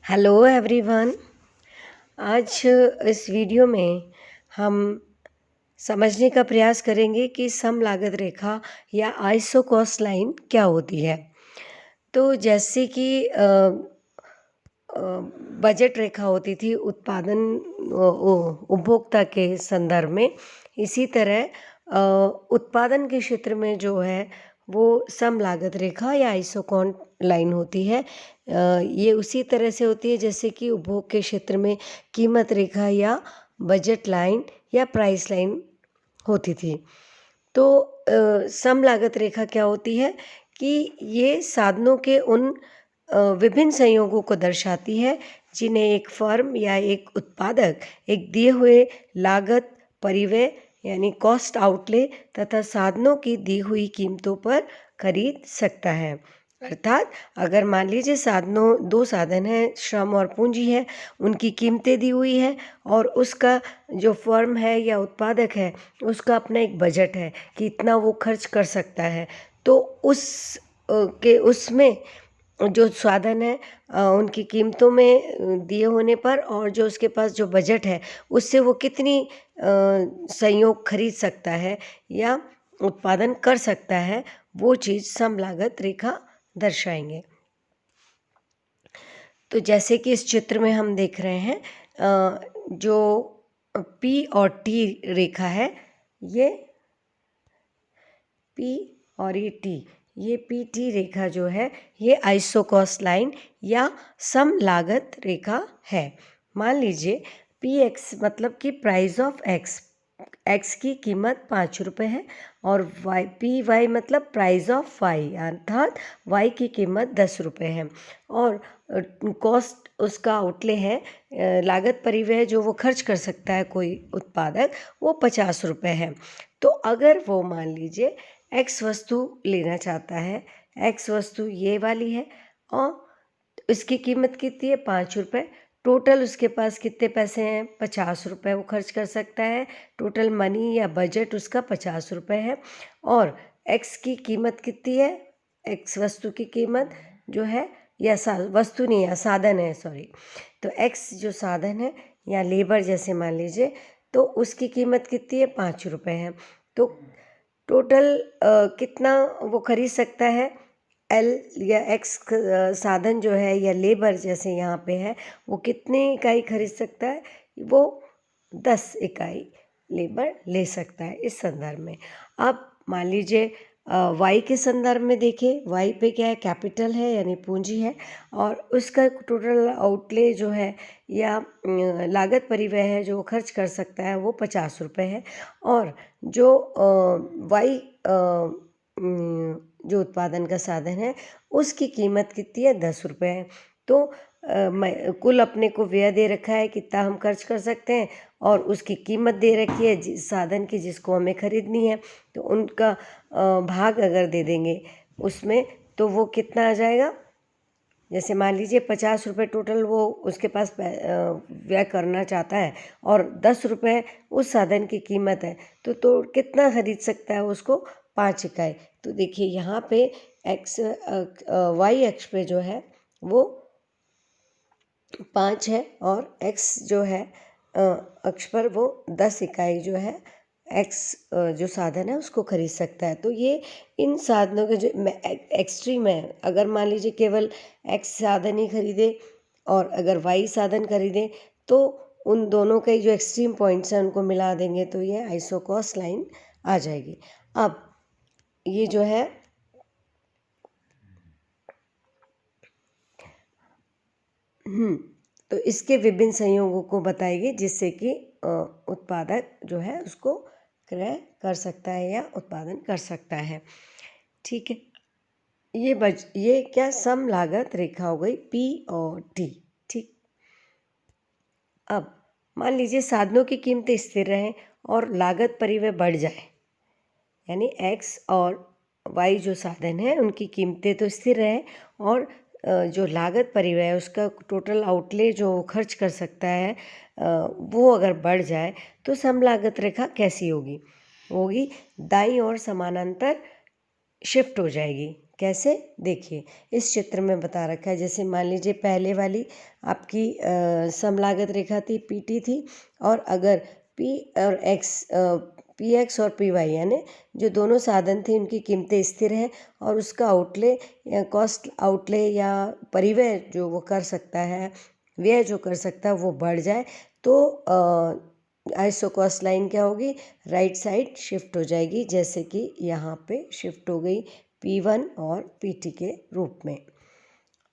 Hello everyone. आज इस video में हम समझने का प्रयास करेंगे कि सम लागत रेखा या आइसो कॉस्ट लाइन क्या होती है। तो जैसे कि बजट रेखा होती थी उत्पादन उपभोक्ता के संदर्भ में, इसी तरह उत्पादन के क्षेत्र में जो है वो सम लागत रेखा या आइसोकॉन लाइन होती है। ये उसी तरह से होती है जैसे कि उपभोग के क्षेत्र में कीमत रेखा या बजट लाइन या प्राइस लाइन होती थी। तो सम लागत रेखा क्या होती है कि ये साधनों के उन विभिन्न संयोगों को दर्शाती है जिन्हें एक फर्म या एक उत्पादक एक दिए हुए लागत परिव्यय यानी कॉस्ट आउटले तथा साधनों की दी हुई कीमतों पर खरीद सकता है। अर्थात अगर मान लीजिए दो साधन हैं, श्रम और पूंजी है, उनकी कीमतें दी हुई है और उसका जो फर्म है या उत्पादक है उसका अपना एक बजट है कि इतना वो खर्च कर सकता है। तो उसमें जो साधन है उनकी कीमतों में दिए होने पर और जो उसके पास जो बजट है उससे वो कितनी संयोग खरीद सकता है या उत्पादन कर सकता है, वो चीज़ सम लागत रेखा दर्शाएंगे। तो जैसे कि इस चित्र में हम देख रहे हैं, जो पी और टी रेखा है, ये पी और ये पी टी रेखा जो है ये आइसोकॉस्ट लाइन या सम लागत रेखा है। मान लीजिए पी एक्स मतलब कि प्राइस ऑफ एक्स, एक्स की कीमत 5 रुपये है और वाई पी वाई मतलब प्राइस ऑफ वाई अर्थात वाई की कीमत 10 रुपये है और कॉस्ट उसका आउटले है, लागत परिव्यय जो वो खर्च कर सकता है कोई उत्पादक, वो 50 रुपये है। तो अगर वो मान लीजिए एक्स वस्तु लेना चाहता है, एक्स वस्तु ये वाली है और इसकी कीमत कितनी है 5 रुपये, टोटल उसके पास कितने पैसे हैं 50 रुपये वो खर्च कर सकता है, टोटल मनी या बजट उसका 50 रुपये है और एक्स की कीमत कितनी है, एक्स वस्तु की कीमत जो है या वस्तु नहीं है साधन है, सॉरी, तो एक्स जो साधन है या लेबर जैसे मान लीजिए, तो उसकी कीमत कितनी है 5 रुपये है। तो टोटल कितना वो खरीद सकता है, एल या एक्स साधन जो है या लेबर जैसे यहाँ पे है वो कितनी इकाई खरीद सकता है, वो 10 इकाई लेबर ले सकता है इस संदर्भ में। अब मान लीजिए वाई के संदर्भ में देखिए, वाई पे क्या है, कैपिटल है यानी पूंजी है और उसका टोटल आउटले जो है या लागत परिव्यय है जो वो खर्च कर सकता है वो 50 रुपये है और जो वाई जो उत्पादन का साधन है उसकी कीमत कितनी है 10 रुपये है। तो कुल अपने को व्यय दे रखा है कितना हम खर्च कर सकते हैं और उसकी कीमत दे रखी है जिस साधन की जिसको हमें खरीदनी है, तो उनका भाग अगर दे देंगे उसमें तो वो कितना आ जाएगा। जैसे मान लीजिए 50 रुपये टोटल वो उसके पास व्यय करना चाहता है और 10 रुपये उस साधन की कीमत है, तो कितना खरीद सकता है उसको 5 इकाई। तो देखिए यहाँ पे एक्स वाई एक्स पे जो है वो 5 है और एक्स जो है अक्ष पर वो 10 इकाई जो है एक्स जो साधन है उसको खरीद सकता है। तो ये इन साधनों के जो एक्सट्रीम है, अगर मान लीजिए केवल एक्स साधन ही खरीदे और अगर वाई साधन खरीदे तो उन दोनों के जो एक्सट्रीम पॉइंट्स हैं उनको मिला देंगे तो ये आइसोकॉस्ट लाइन आ जाएगी। अब ये जो है तो इसके विभिन्न संयोगों को बताएगी जिससे कि उत्पादक जो है उसको क्रय कर सकता है या उत्पादन कर सकता है। ठीक है, ये क्या सम लागत रेखा हो गई पी और टी। ठीक, अब मान लीजिए साधनों की कीमतें स्थिर रहें और लागत परिव्यय बढ़ जाए, यानी एक्स और वाई जो साधन है उनकी कीमतें तो स्थिर रहें और जो लागत परिव्यय है उसका टोटल आउटले जो खर्च कर सकता है वो अगर बढ़ जाए तो सम लागत रेखा कैसी होगी, दाईं ओर समानांतर शिफ्ट हो जाएगी। कैसे, देखिए इस चित्र में बता रखा है। जैसे मान लीजिए पहले वाली आपकी समलागत रेखा थी, पीटी थी, और अगर पी और एक्स पी एक्स और पी वाई यानी जो दोनों साधन थे उनकी कीमतें स्थिर हैं और उसका आउटले या कॉस्ट आउटले या परिव्यय जो वो कर सकता है, व्यय जो कर सकता है वो बढ़ जाए, तो आइसोकॉस्ट लाइन क्या होगी, राइट साइड शिफ्ट हो जाएगी, जैसे कि यहाँ पे शिफ्ट हो गई P1 और PT के रूप में।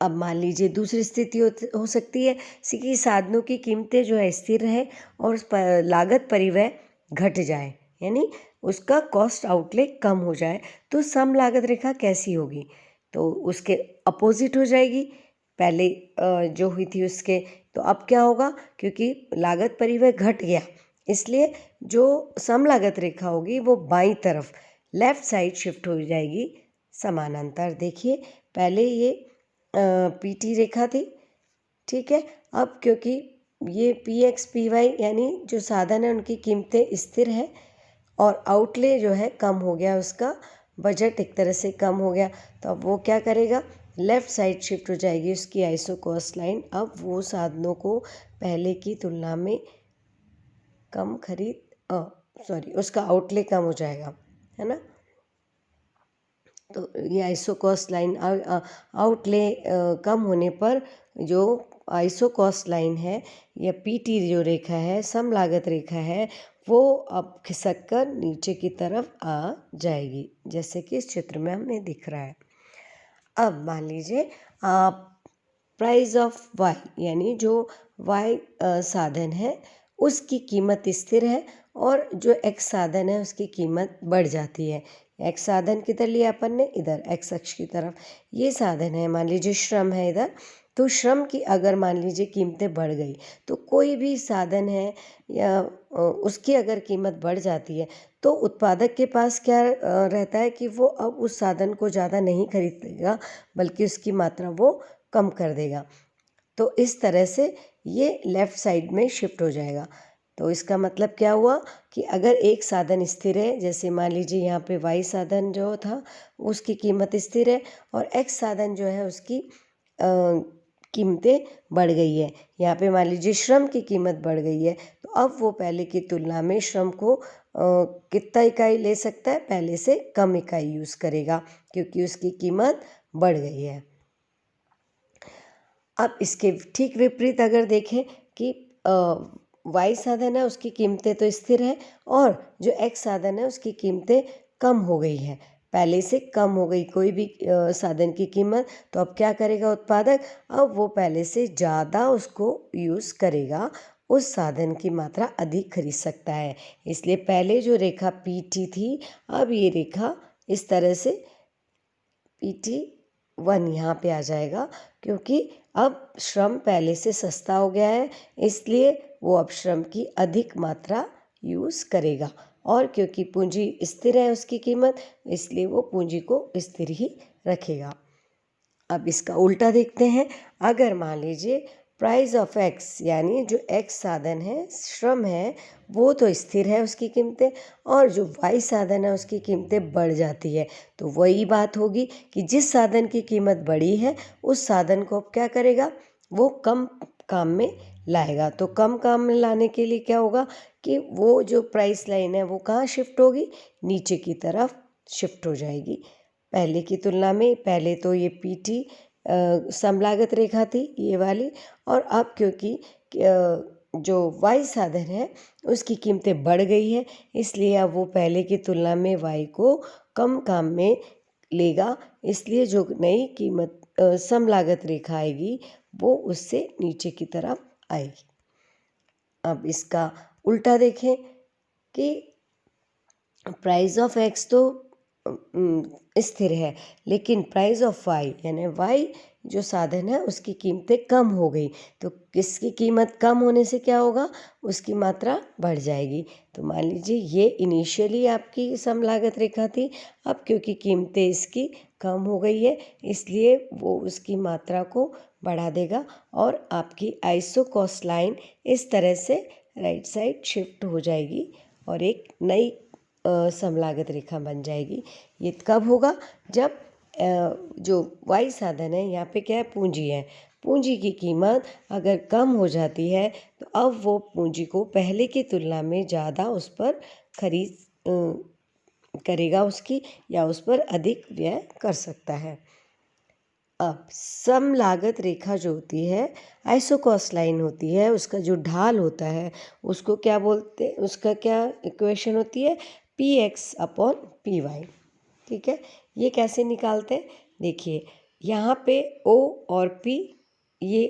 अब मान लीजिए दूसरी स्थिति हो सकती है कि साधनों की कीमतें जो है स्थिर रहे और लागत परिव्यय घट जाए, यानी उसका कॉस्ट आउटले कम हो जाए, तो सम लागत रेखा कैसी होगी, तो उसके अपोजिट हो जाएगी पहले जो हुई थी उसके। तो अब क्या होगा, क्योंकि लागत परिव्यय घट गया, इसलिए जो सम लागत रेखा होगी वो बाईं तरफ लेफ्ट साइड शिफ्ट हो जाएगी समानांतर। देखिए पहले ये PT रेखा थी, ठीक है। अब क्योंकि ये PX PY यानी जो साधन है उनकी कीमतें स्थिर हैं और आउटले जो है कम हो गया, उसका बजट एक तरह से कम हो गया, तो अब वो क्या करेगा, लेफ़्ट साइड शिफ्ट हो जाएगी उसकी आइसोकॉस्ट लाइन। अब वो साधनों को पहले की तुलना में कम उसका आउटले कम हो जाएगा, है ना। तो ये आइसोकॉस्ट लाइन आउटले कम होने पर जो आइसोकॉस्ट लाइन है या PT जो रेखा है, सम लागत रेखा है, वो अब खिसक कर नीचे की तरफ आ जाएगी, जैसे कि इस चित्र में हमें दिख रहा है। अब मान लीजिए प्राइस ऑफ वाई यानी जो वाई साधन है उसकी कीमत स्थिर है और जो एक्स साधन है उसकी कीमत बढ़ जाती है। एक्स साधन किधर लिया अपन ने, इधर एक्स अक्ष की तरफ। ये साधन है, मान लीजिए श्रम है इधर, तो श्रम की अगर मान लीजिए कीमतें बढ़ गई, तो कोई भी साधन है या उसकी अगर कीमत बढ़ जाती है, तो उत्पादक के पास क्या रहता है कि वो अब उस साधन को ज़्यादा नहीं खरीदेगा, बल्कि उसकी मात्रा वो कम कर देगा। तो इस तरह से ये लेफ़्ट साइड में शिफ्ट हो जाएगा। तो इसका मतलब क्या हुआ कि अगर एक साधन स्थिर है, जैसे मान लीजिए यहाँ पे वाई साधन जो था उसकी कीमत स्थिर है और एक्स साधन जो है उसकी कीमतें बढ़ गई है। यहाँ पे मान लीजिए श्रम की कीमत बढ़ गई है, तो अब वो पहले की तुलना में श्रम को कितना इकाई ले सकता है, पहले से कम इकाई यूज़ करेगा, क्योंकि उसकी कीमत बढ़ गई है। अब इसके ठीक विपरीत अगर देखें कि वाई साधन है उसकी कीमतें तो स्थिर है और जो एक्स साधन है उसकी कीमतें कम हो गई है, पहले से कम हो गई कोई भी साधन की कीमत, तो अब क्या करेगा उत्पादक, अब वो पहले से ज़्यादा उसको यूज़ करेगा, उस साधन की मात्रा अधिक खरीद सकता है। इसलिए पहले जो रेखा PT थी, अब ये रेखा इस तरह से PT1 यहाँ पे आ जाएगा, क्योंकि अब श्रम पहले से सस्ता हो गया है, इसलिए वो अब श्रम की अधिक मात्रा यूज़ करेगा, और क्योंकि पूंजी स्थिर है उसकी कीमत, इसलिए वो पूंजी को स्थिर ही रखेगा। अब इसका उल्टा देखते हैं। अगर मान लीजिए प्राइस ऑफ एक्स यानी जो एक्स साधन है, श्रम है, वो तो स्थिर है उसकी कीमतें, और जो वाई साधन है उसकी कीमतें बढ़ जाती है, तो वही बात होगी कि जिस साधन की कीमत बढ़ी है उस साधन को अब क्या करेगा, वो कम काम में लाएगा। तो कम काम में लाने के लिए क्या होगा कि वो जो प्राइस लाइन है वो कहाँ शिफ्ट होगी, नीचे की तरफ शिफ्ट हो जाएगी पहले की तुलना में। पहले तो ये PT समलागत रेखा थी ये वाली, और अब क्योंकि जो वाई साधन है उसकी कीमतें बढ़ गई है, इसलिए अब वो पहले की तुलना में वाई को कम काम में लेगा, इसलिए जो नई कीमत समलागत रेखा आएगी वो उससे नीचे की तरफ आएगी। अब इसका उल्टा देखें कि प्राइस ऑफ एक्स तो स्थिर है, लेकिन प्राइस ऑफ वाई यानी वाई जो साधन है उसकी कीमतें कम हो गई, तो किसकी कीमत कम होने से क्या होगा, उसकी मात्रा बढ़ जाएगी। तो मान लीजिए ये इनिशियली आपकी समलागत रेखा थी, अब क्योंकि कीमतें इसकी कम हो गई है इसलिए वो उसकी मात्रा को बढ़ा देगा और आपकी आइसोकॉस्ट लाइन इस तरह से राइट साइड शिफ्ट हो जाएगी और एक नई समलागत रेखा बन जाएगी। ये कब होगा, जब जो y साधन है यहाँ पे क्या है, पूंजी है। पूंजी की कीमत अगर कम हो जाती है तो अब वो पूंजी को पहले की तुलना में ज़्यादा उस पर खरीद करेगा उसकी, या उस पर अधिक व्यय कर सकता है। अब सम लागत रेखा जो होती है, आइसोकॉस्ट लाइन होती है, उसका जो ढाल होता है उसको क्या बोलते हैं, उसका क्या इक्वेशन होती है, px/py। ठीक है, ये कैसे निकालते हैं, देखिए यहाँ पे O और P ये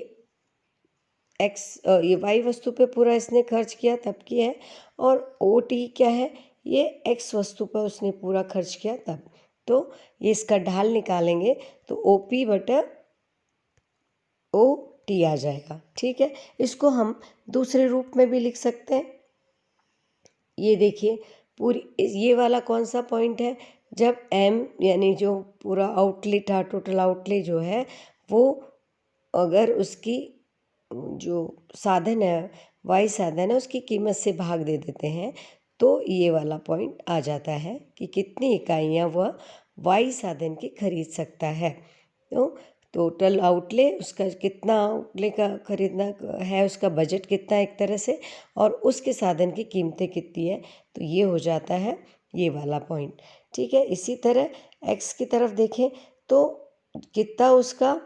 ये y वस्तु पे पूरा इसने खर्च किया तब की है, और OT क्या है, ये x वस्तु पर उसने पूरा खर्च किया तब। तो ये इसका ढाल निकालेंगे तो OP/OT आ जाएगा। ठीक है, इसको हम दूसरे रूप में भी लिख सकते हैं। ये देखिए पूरी ये वाला कौन सा पॉइंट है, जब M यानी जो पूरा आउटलेट था, टोटल आउटले जो है वो अगर उसकी जो साधन है, y साधन है, उसकी कीमत से भाग दे देते हैं तो ये वाला पॉइंट आ जाता है कि कितनी इकाइयाँ वह y साधन की खरीद सकता है। तो टोटल आउटले, उसका कितना आउटले का खरीदना है, उसका बजट कितना है एक तरह से, और उसके साधन की कीमतें कितनी है, तो ये हो जाता है ये वाला पॉइंट। ठीक है, इसी तरह x की तरफ देखें तो कितना उसका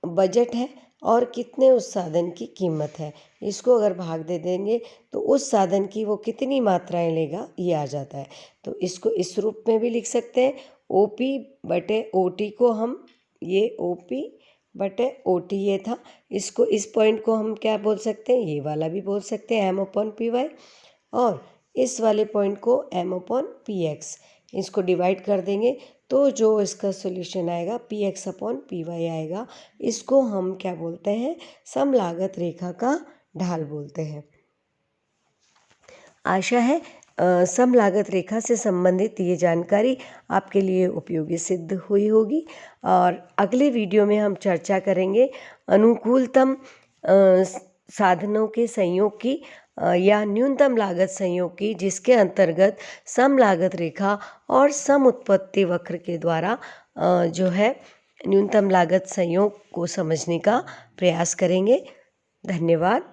बजट है और कितने उस साधन की कीमत है, इसको अगर भाग दे देंगे तो उस साधन की वो कितनी मात्राएं लेगा ये आ जाता है। तो इसको इस रूप में भी लिख सकते हैं, OP/OT को हम, ये OP/OT ये था, इसको इस पॉइंट को हम क्या बोल सकते हैं, ये वाला भी बोल सकते हैं M/PY, और इस वाले पॉइंट को M/PX, इसको डिवाइड कर देंगे तो जो इसका सॉल्यूशन आएगा px/py आएगा। इसको हम क्या बोलते हैं, सम लागत रेखा का ढाल बोलते हैं। आशा है सम लागत रेखा से संबंधित ये जानकारी आपके लिए उपयोगी सिद्ध हुई होगी, और अगले वीडियो में हम चर्चा करेंगे अनुकूलतम साधनों के संयोग की या न्यूनतम लागत संयोग की, जिसके अंतर्गत सम लागत रेखा और सम उत्पत्ति वक्र के द्वारा जो है न्यूनतम लागत संयोग को समझने का प्रयास करेंगे। धन्यवाद।